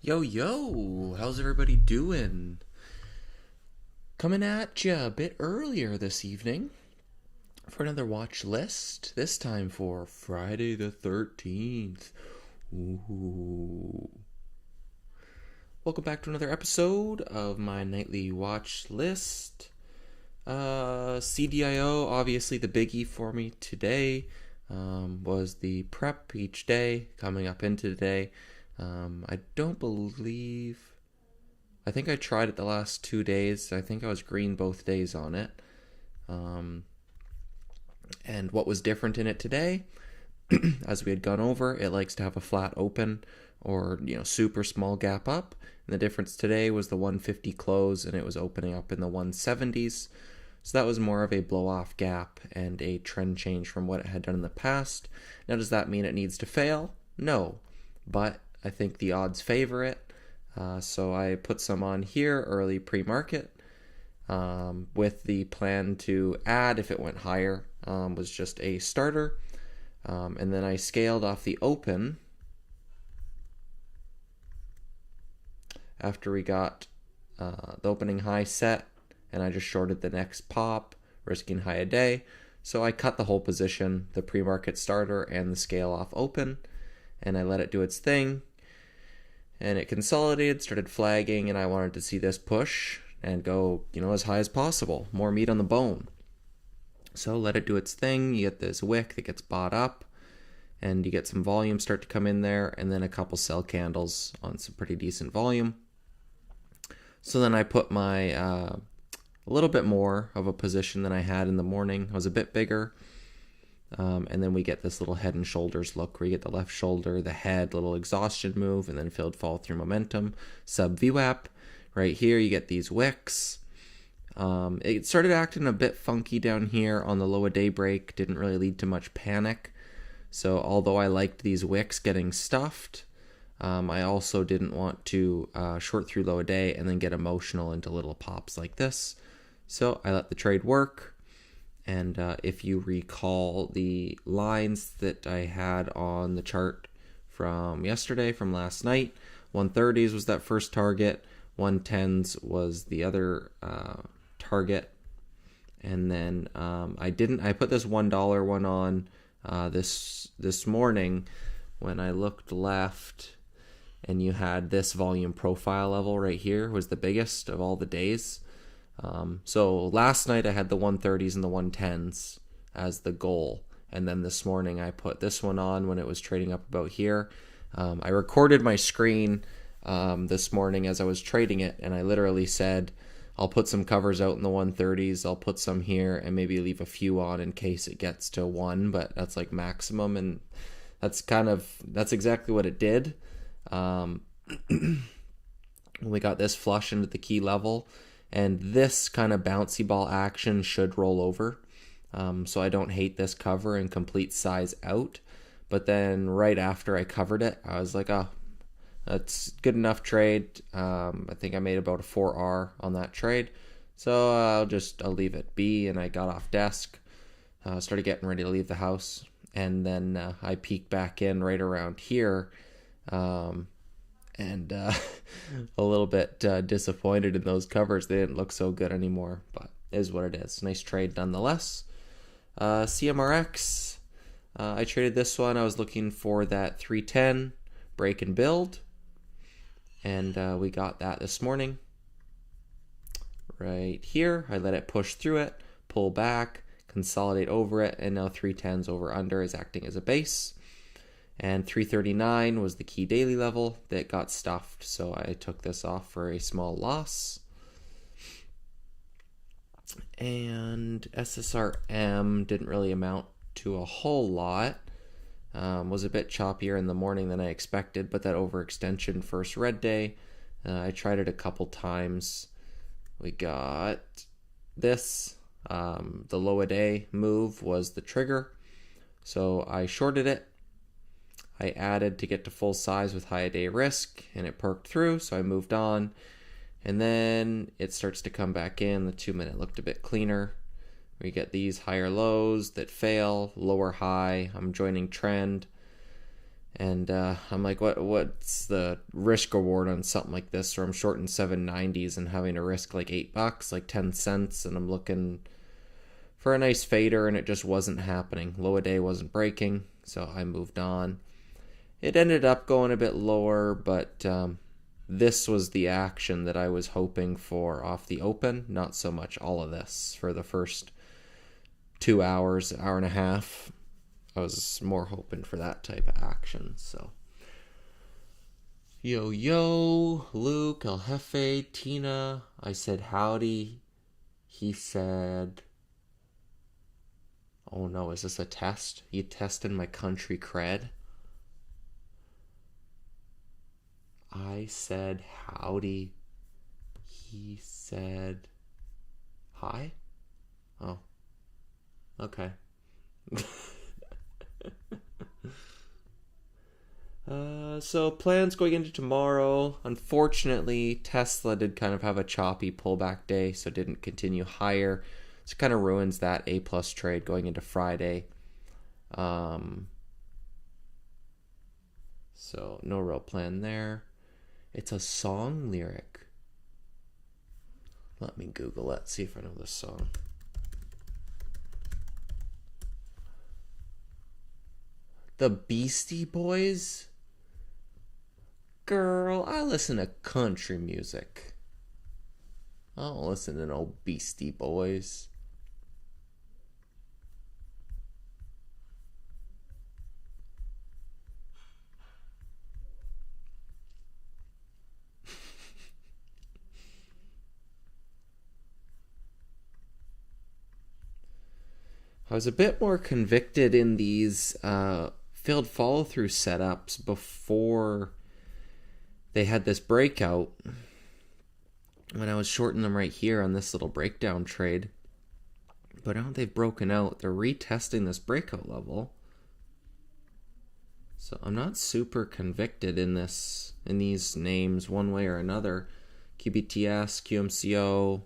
Yo, yo, how's everybody doing? Coming at ya a bit earlier this evening for another watch list, this time for Friday the 13th. Ooh. Welcome back to another episode of my nightly watch list. CDIO, obviously the biggie for me today, was the prep each day coming up into today. I don't believe. I think I tried it the last 2 days. I think I was green both days on it. And what was different in it today, as we had gone over, it likes to have a flat open or, super small gap up. And the difference today was the 150 close, and it was opening up in the 170s. So that was more of a blow-off gap and a trend change from what it had done in the past. Now, does that mean it needs to fail? No. But I think the odds favor it. So I put some on here early pre-market with the plan to add if it went higher. Was just a starter. And then I scaled off the open after we got the opening high set, and I just shorted the next pop, risking high a day. So I cut the whole position, the pre-market starter and the scale off open, and I let it do its thing. And it consolidated, started flagging, and I wanted to see this push and go, as high as possible. More meat on the bone. So let it do its thing. You get this wick that gets bought up, and you get some volume start to come in there, and then a couple sell candles on some pretty decent volume. So then I put my a little bit more of a position than I had in the morning. I was a bit bigger. And then we get this little head and shoulders look where you get the left shoulder, the head, little exhaustion move, and then filled fall through momentum, sub VWAP. Right here, you get these wicks. It started acting a bit funky down here on the low a day break, didn't really lead to much panic. So although I liked these wicks getting stuffed, I also didn't want to short through low a day and then get emotional into little pops like this. So I let the trade work. And if you recall the lines that I had on the chart from yesterday, from last night, 130s was that first target, 110s was the other target, and then I put this $1 one on this morning when I looked left, and you had this volume profile level right here was the biggest of all the days. So last night I had the 130s and the 110s as the goal. And then this morning I put this one on when it was trading up about here. I recorded my screen this morning as I was trading it, and I literally said, I'll put some covers out in the 130s, I'll put some here, and maybe leave a few on in case it gets to 1, but that's like maximum, and that's exactly what it did. We got this flush into the key level. And this kind of bouncy ball action should roll over. So I don't hate this cover and complete size out. But then right after I covered it, I was like, oh, that's good enough trade. I think I made about a 4R on that trade. So I'll leave it be. And I got off desk, started getting ready to leave the house. And then I peeked back in right around here. And a little bit disappointed in those covers. They didn't look so good anymore, but it is what it is. Nice trade nonetheless. CMRX, I traded this one. I was looking for that 310 break and build, and we got that this morning. Right here, I let it push through it, pull back, consolidate over it, and now 310s over under is acting as a base. And 339 was the key daily level that got stuffed, so I took this off for a small loss. And SSRM didn't really amount to a whole lot. Was a bit choppier in the morning than I expected, but that overextension first red day, I tried it a couple times. We got this. The low a day move was the trigger, so I shorted it. I added to get to full size with high a day risk, and it perked through, so I moved on. And then it starts to come back in. The 2 minute looked a bit cleaner. We get these higher lows that fail, lower high. I'm joining trend. And I'm like, what's the risk reward on something like this? Or I'm shorting 790s and having to risk like $8, like 10 cents, and I'm looking for a nice fader, and it just wasn't happening. Low a day wasn't breaking, so I moved on. It ended up going a bit lower, but this was the action that I was hoping for off the open. Not so much all of this for the first 2 hours, hour and a half. I was more hoping for that type of action. So, yo, Luke, El Jefe, Tina. I said howdy. He said, oh no, is this a test? You testing my country cred? I said howdy. He said hi? Oh, okay. So plans going into tomorrow. Unfortunately, Tesla did kind of have a choppy pullback day, so didn't continue higher. So kind of ruins that A plus trade going into Friday. So no real plan there. It's a song lyric. Let me Google it, see if I know this song. The Beastie Boys? Girl, I listen to country music. I don't listen to no Beastie Boys. I was a bit more convicted in these failed follow-through setups before they had this breakout. When I was shorting them right here on this little breakdown trade. But now they've broken out. They're retesting this breakout level. So I'm not super convicted in these names one way or another. QBTS, QMCO,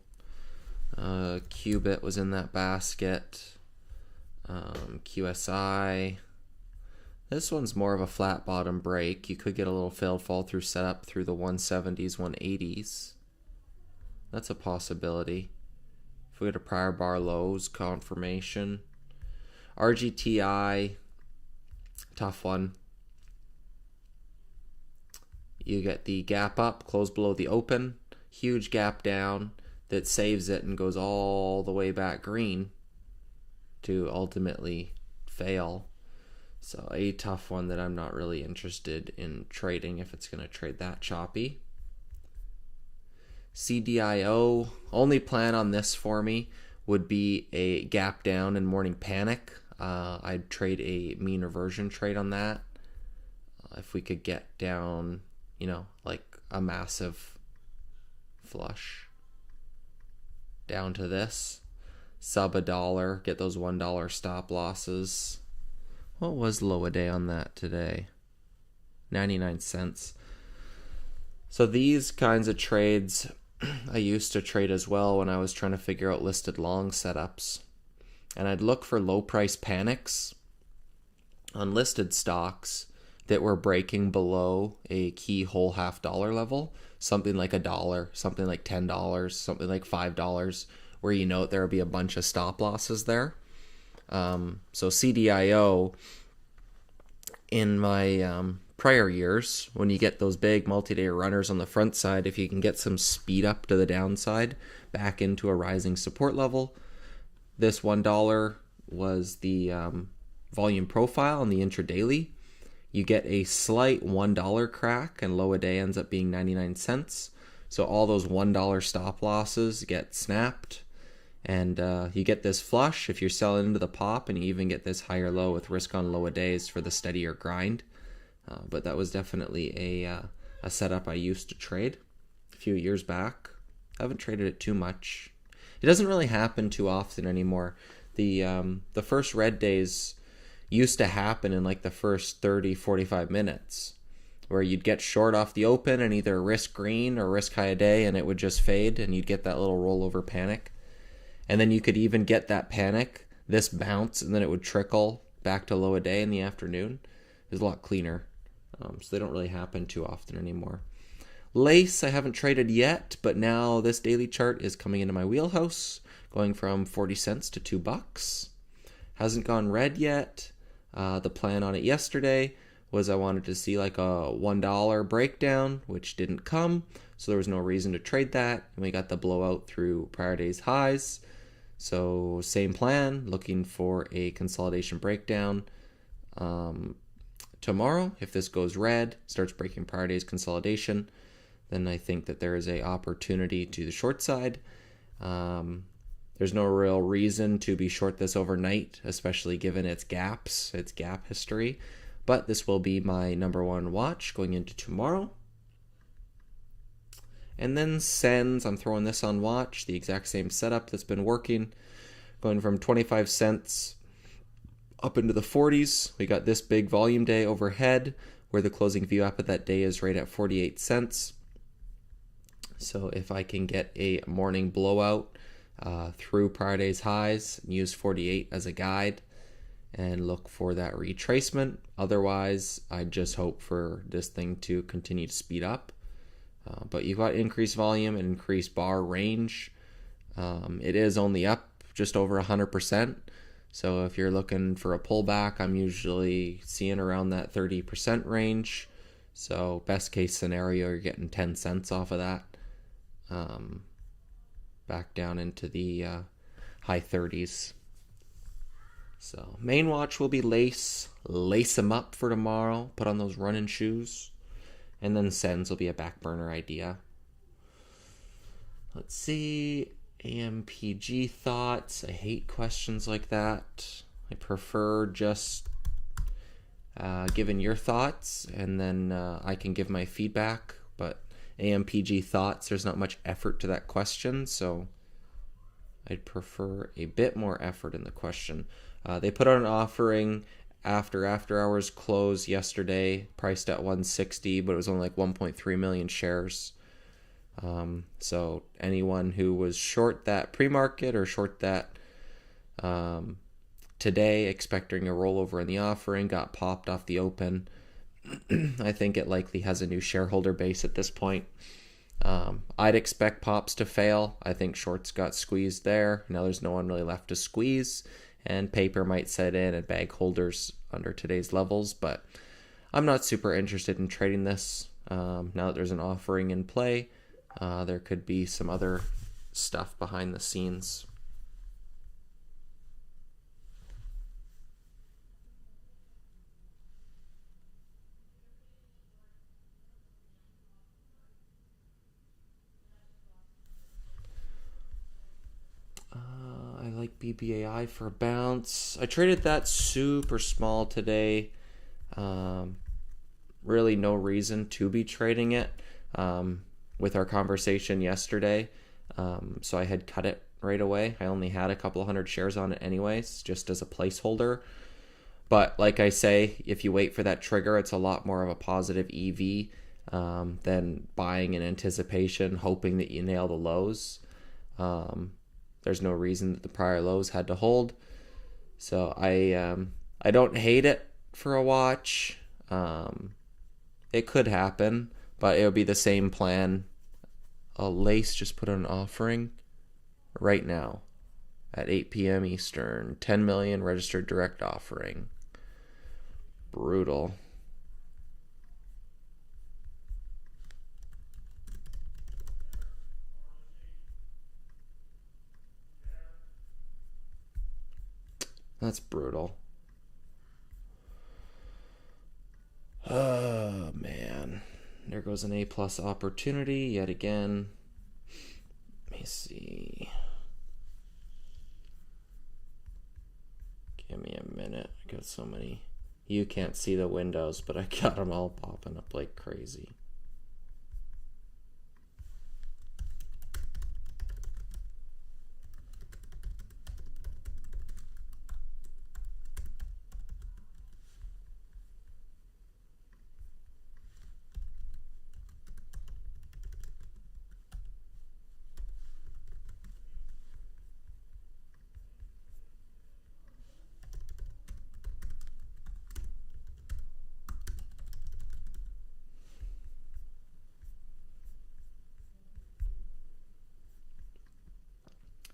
Qubit was in that basket. QSI. This one's more of a flat bottom break. You could get a little failed fall through setup through the 170s, 180s. That's a possibility. If we get a prior bar lows, confirmation. RGTI, tough one. You get the gap up, close below the open, huge gap down that saves it and goes all the way back green to ultimately fail. So a tough one that I'm not really interested in trading if it's going to trade that choppy. CDIO, only plan on this for me would be a gap down and morning panic. I'd trade a mean reversion trade on that. If we could get down, like a massive flush down to this. Sub $1, get those $1 stop losses. What was low a day on that today? 99 cents. So these kinds of trades I used to trade as well when I was trying to figure out listed long setups. And I'd look for low price panics on listed stocks that were breaking below a key whole $0.50 level. Something like $1, something like $10, something like $5, where there will be a bunch of stop losses there. So CDIO, in my prior years, when you get those big multi-day runners on the front side, if you can get some speed up to the downside back into a rising support level, this $1 was the volume profile on the intradaily. You get a slight $1 crack and low a day ends up being 99 cents. So all those $1 stop losses get snapped. And you get this flush if you're selling into the pop, and you even get this higher low with risk on low a days for the steadier grind. But that was definitely a setup I used to trade a few years back. I haven't traded it too much. It doesn't really happen too often anymore. The first red days used to happen in like the first 30, 45 minutes, where you'd get short off the open and either risk green or risk high a day, and it would just fade, and you'd get that little rollover panic. And then you could even get that panic, this bounce, and then it would trickle back to low a day in the afternoon. It was a lot cleaner. So they don't really happen too often anymore. Lace I haven't traded yet, but now this daily chart is coming into my wheelhouse, going from 40 cents to $2. Hasn't gone red yet. The plan on it yesterday was I wanted to see like a $1 breakdown, which didn't come, so there was no reason to trade that, and we got the blowout through prior day's highs. So same plan, looking for a consolidation breakdown tomorrow. If this goes red, starts breaking prior day's consolidation, then I think that there is a opportunity to the short side. There's no real reason to be short this overnight, especially given its gaps, its gap history. But this will be my number one watch going into tomorrow. And then Sens, I'm throwing this on watch, the exact same setup that's been working, going from 25 cents up into the 40s. We got this big volume day overhead, where the closing view up of that day is right at 48 cents. So if I can get a morning blowout through prior day's highs, use 48 as a guide and look for that retracement. Otherwise, I just hope for this thing to continue to speed up. But you've got increased volume and increased bar range. It is only up just over 100%. So if you're looking for a pullback, I'm usually seeing around that 30% range. So best case scenario, you're getting 10 cents off of that. Back down into the high 30s. So main watch will be lace them up for tomorrow, put on those running shoes, and then Sens will be a back burner idea. Let's see, AMPG thoughts. I hate questions like that. I prefer just giving your thoughts, and then I can give my feedback, but AMPG thoughts, there's not much effort to that question, so I'd prefer a bit more effort in the question. They put out an offering after hours close yesterday, priced at 160, but it was only like 1.3 million shares. So anyone who was short that pre-market or short that today, expecting a rollover in the offering, got popped off the open. I think it likely has a new shareholder base at this point. I'd expect pops to fail. I think shorts got squeezed there. Now there's no one really left to squeeze, and paper might set in and bag holders under today's levels, but I'm not super interested in trading this. Now that there's an offering in play, there could be some other stuff behind the scenes. I like BBAI for a bounce. I traded that super small today. Really no reason to be trading it with our conversation yesterday. So I had cut it right away. I only had a couple hundred shares on it anyways, just as a placeholder. But like I say, if you wait for that trigger, it's a lot more of a positive EV than buying in anticipation, hoping that you nail the lows. There's no reason that the prior lows had to hold. So I don't hate it for a watch. It could happen, but it would be the same plan. Lace just put on an offering right now at 8 p.m. Eastern. 10 million registered direct offering. Brutal. That's brutal. Oh, man. There goes an A+ opportunity yet again. Let me see. Give me a minute. I got so many. You can't see the windows, but I got them all popping up like crazy.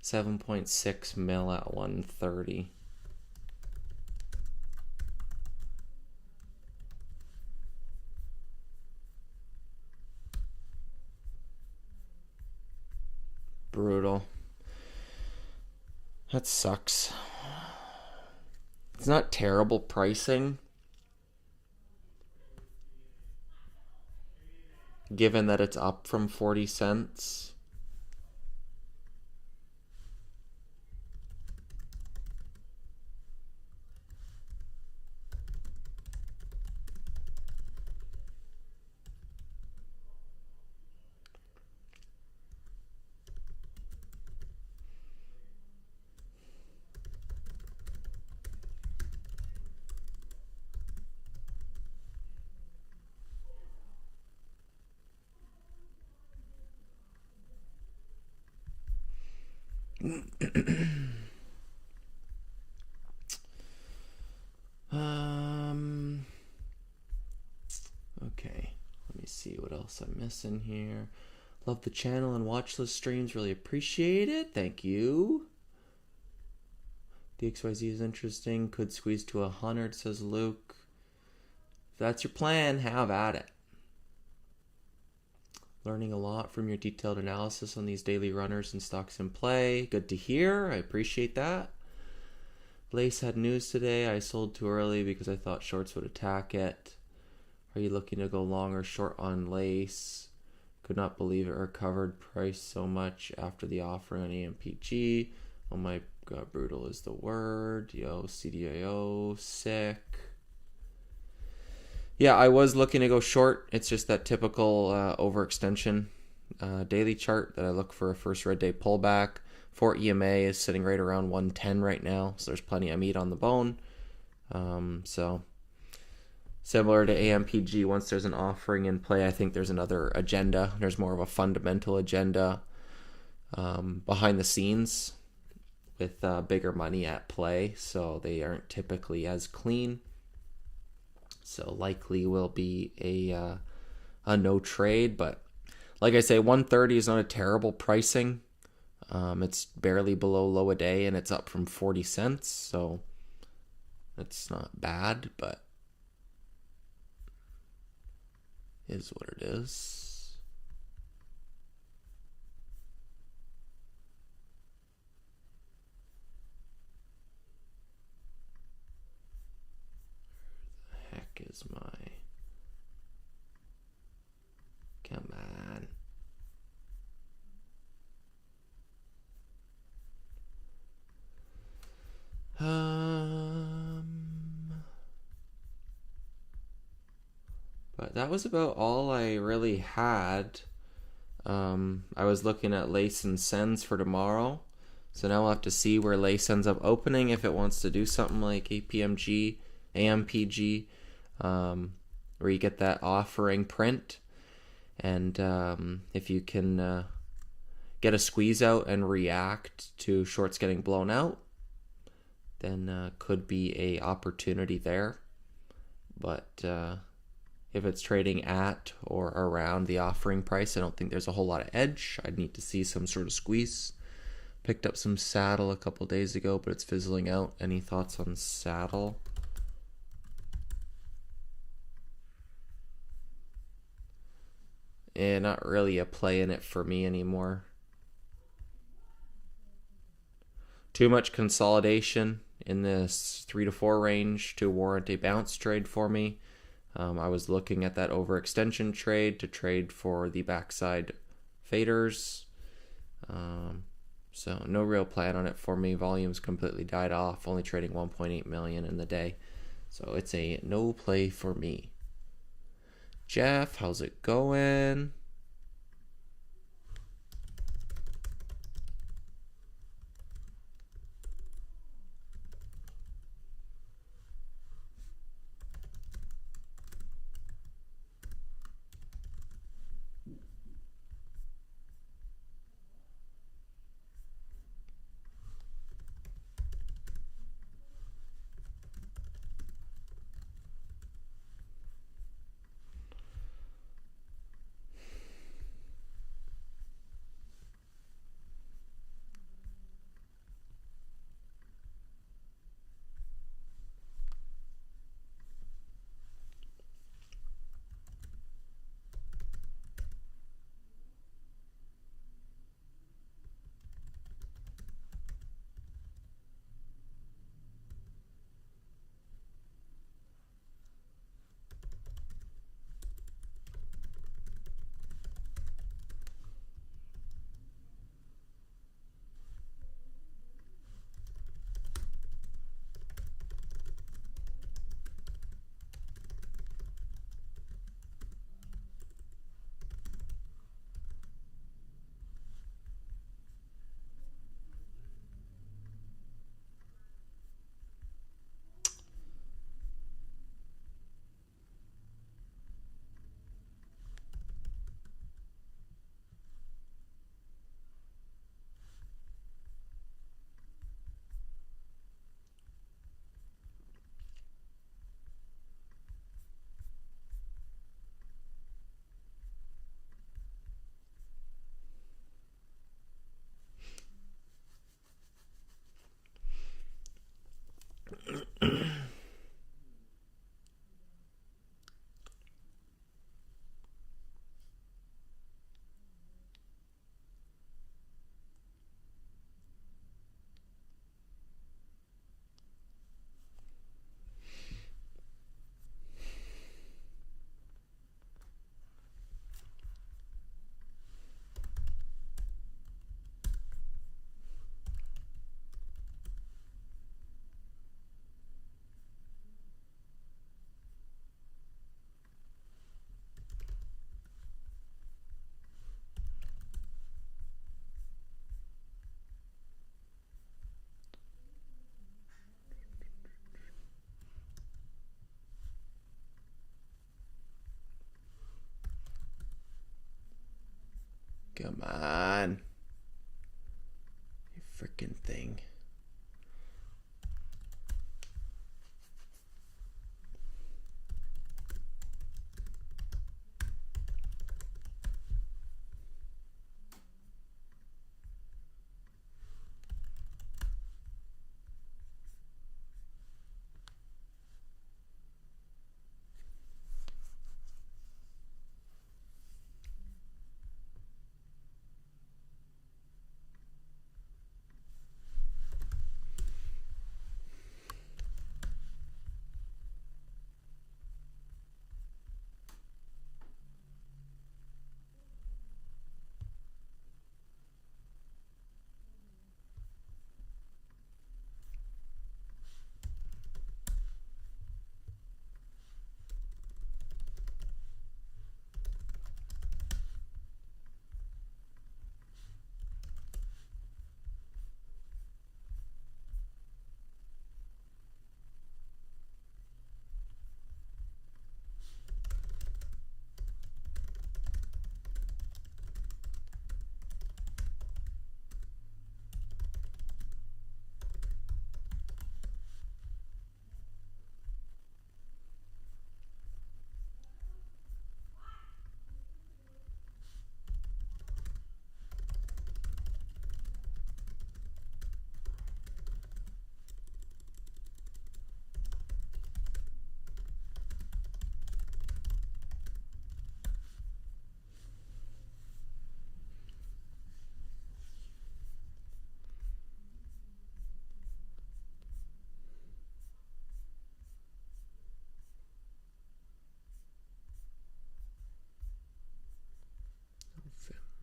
7.6 mil at 130. Brutal. That sucks. It's not terrible pricing, given that it's up from 40 cents. Okay, let me see what else I'm missing here. Love the channel and watchlist streams. Really appreciate it. Thank you. The XYZ is interesting. Could squeeze to 100, says Luke. If that's your plan, have at it. Learning a lot from your detailed analysis on these daily runners and stocks in play. Good to hear. I appreciate that. Lace had news today. I sold too early because I thought shorts would attack it. Are you looking to go long or short on Lace? Could not believe it recovered price so much after the offering on AMPG. Oh my god, brutal is the word. Yo, CDIO, sick. Yeah, I was looking to go short. It's just that typical overextension daily chart that I look for a first red day pullback. For EMA is sitting right around 110 right now, so there's plenty of meat on the bone. So similar to AMPG, once there's an offering in play, I think there's another agenda. There's more of a fundamental agenda behind the scenes with bigger money at play, so they aren't typically as clean. So likely will be a no trade, but like I say, 130 is not a terrible pricing. It's barely below low a day, and it's up from 40 cents, so it's not bad, but is what it is. Where the heck is my... Come on. But that was about all I really had. I was looking at Lace and Sens for tomorrow. So now we'll have to see where Lace ends up opening, if it wants to do something like APMG, AMPG, where you get that offering print. And if you can get a squeeze out and react to shorts getting blown out, then could be a opportunity there. But if it's trading at or around the offering price, I don't think there's a whole lot of edge. I'd need to see some sort of squeeze. Picked up some Saddle a couple days ago, but it's fizzling out. Any thoughts on Saddle? Not really a play in it for me anymore. Too much consolidation in this 3 to 4 range to warrant a bounce trade for me. I was looking at that overextension trade to trade for the backside faders. So no real plan on it for me. Volume's completely died off, only trading 1.8 million in the day. So it's a no play for me. Jeff, how's it going? Come on. You freaking thing.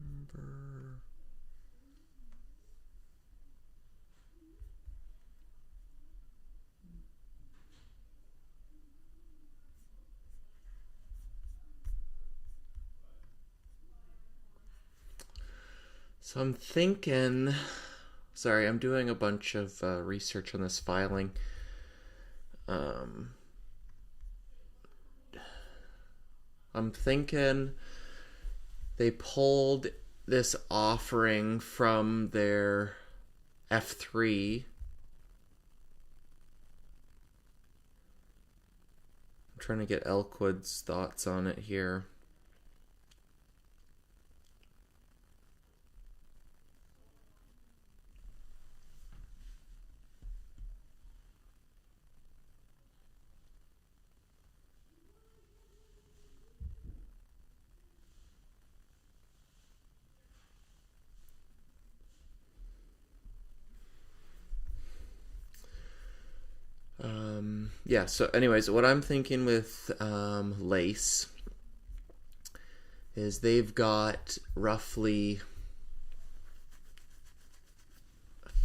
November. So I'm thinking, sorry, I'm doing a bunch of research on this filing. I'm thinking they pulled this offering from their F3. I'm trying to get Elkwood's thoughts on it here. Yeah, so anyways, what I'm thinking with Lace is they've got roughly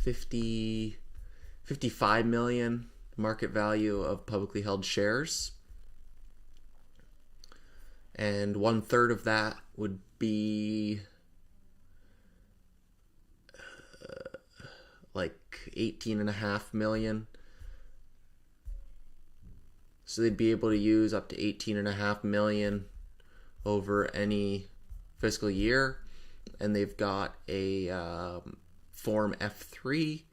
55 million market value of publicly held shares, and 1/3 of that would be like 18.5 million. So they'd be able to use up to 18.5 million over any fiscal year. And they've got a Form F3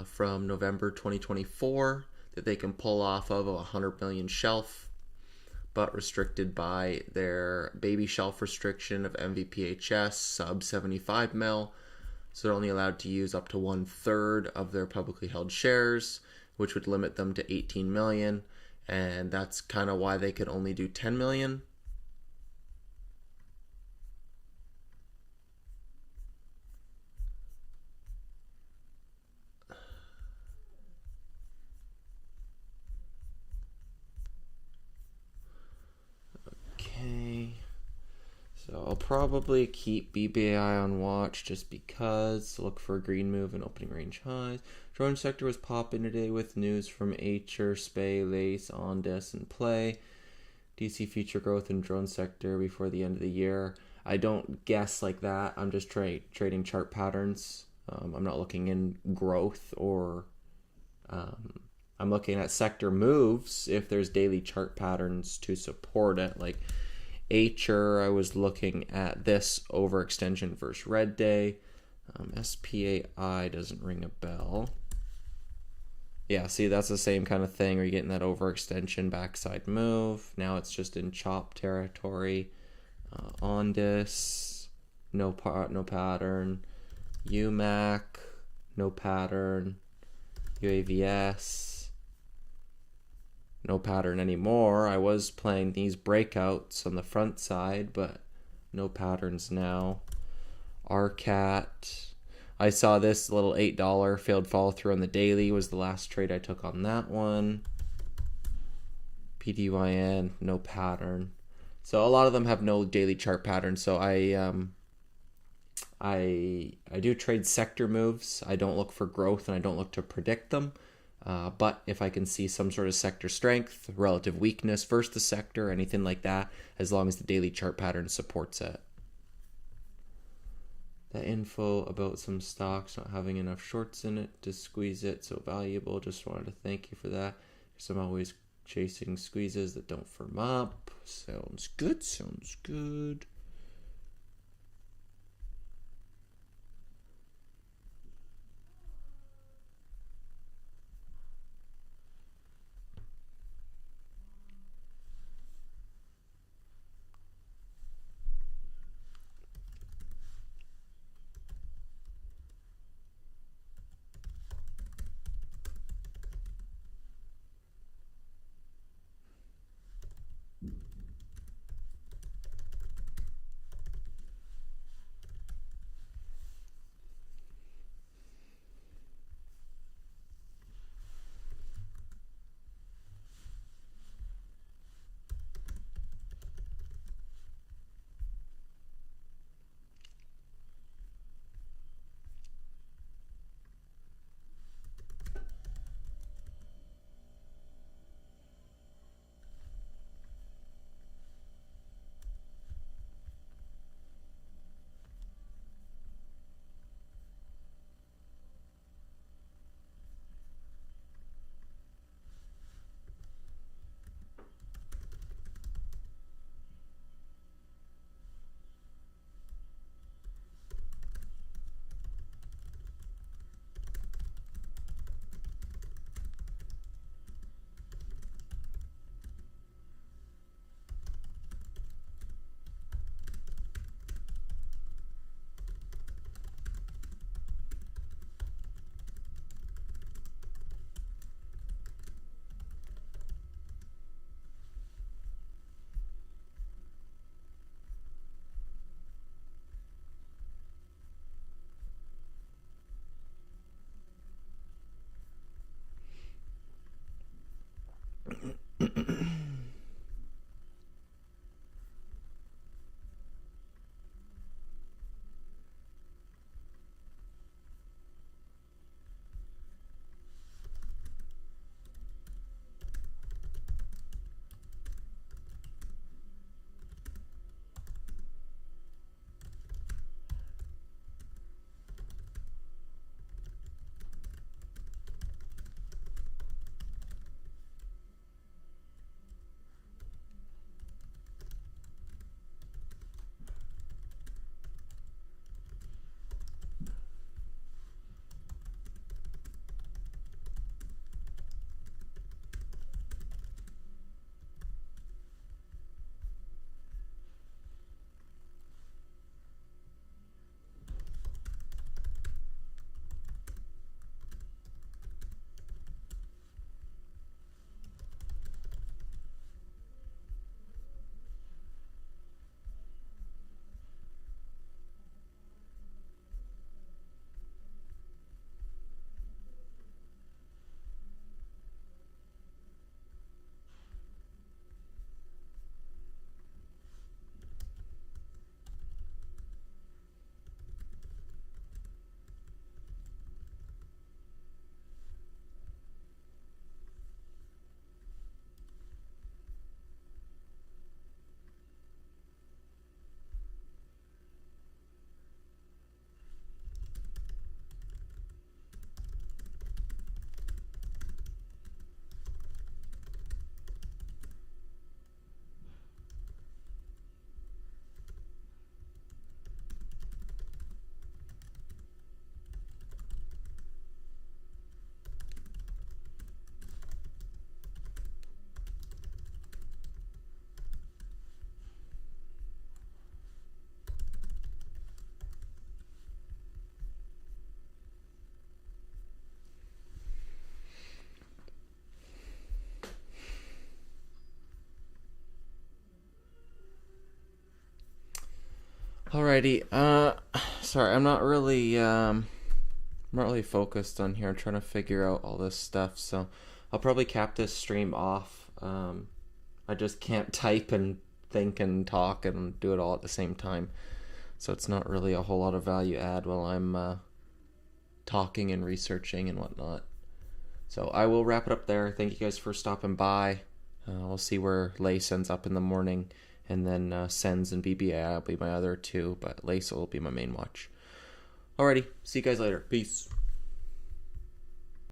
from November 2024 that they can pull off of a 100 million shelf, but restricted by their baby shelf restriction of MVPHS sub 75 mil. So they're only allowed to use up to 1/3 of their publicly held shares, which would limit them to 18 million. And that's kind of why they could only do 10 million. Okay. So I'll probably keep BBI on watch just because. Look for a green move and opening range highs. Drone sector was popping today with news from Acher, Spay, Lace, Ondas, and Play. DC future growth in drone sector before the end of the year. I don't guess like that. I'm just trading chart patterns. I'm not looking in growth or I'm looking at sector moves if there's daily chart patterns to support it. Like H'er, I was looking at this overextension versus red day. SPAI doesn't ring a bell. Yeah, see, that's the same kind of thing where you're getting that overextension backside move. Now it's just in chop territory. Ondis, no pattern. UMAC, no pattern. UAVS, no pattern anymore. I was playing these breakouts on the front side, but no patterns now. RCAT. I saw this little $8 failed follow through on the daily was the last trade I took on that one. PDYN, no pattern. So a lot of them have no daily chart pattern. So I do trade sector moves. I don't look for growth and I don't look to predict them. But if I can see some sort of sector strength, relative weakness versus the sector, anything like that, as long as the daily chart pattern supports it. That info about some stocks not having enough shorts in it to squeeze it, so valuable. Just wanted to thank you for that. Because I'm always chasing squeezes that don't firm up. Sounds good, sounds good. Alrighty. Sorry, I'm not really focused on here. I'm trying to figure out all this stuff, so I'll probably cap this stream off. I just can't type and think and talk and do it all at the same time, so it's not really a whole lot of value add while I'm talking and researching and whatnot. So I will wrap it up there. Thank you guys for stopping by. We'll see where Lace ends up in the morning, and then Sens and BBI will be my other two, but Lace will be my main watch. Alrighty, see you guys later. Peace.